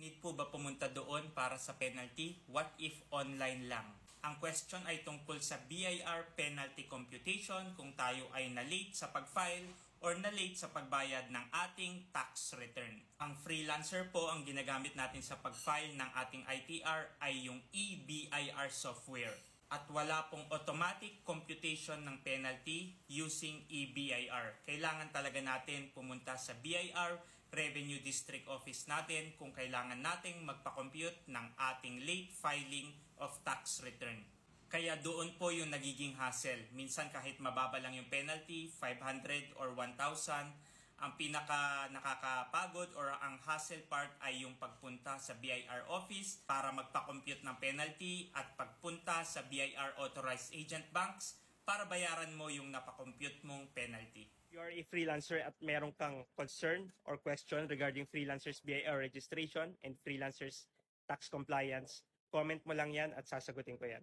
Need po ba pumunta doon para sa penalty? What if online lang? Ang question ay tungkol sa BIR penalty computation kung tayo ay na-late sa pag-file or na-late sa pagbayad ng ating tax return. Ang freelancer po ang ginagamit natin sa pag-file ng ating ITR ay yung eBIR software. At wala pong automatic computation ng penalty using eBIR. Kailangan talaga natin pumunta sa BIR Revenue District Office natin kung kailangan nating magpa-compute ng ating late filing of tax return. Kaya doon po yung nagiging hassle. Minsan kahit mababa lang yung penalty, 500 or 1,000, ang pinaka nakakapagod or ang hassle part ay yung pagpunta sa BIR office para magpa-compute ng penalty at pagpunta sa BIR authorized agent banks para bayaran mo yung napakompute mong penalty. You are a freelancer at meron kang concern or question regarding freelancers BIR registration and freelancers tax compliance, comment mo lang yan at sasagutin ko yan.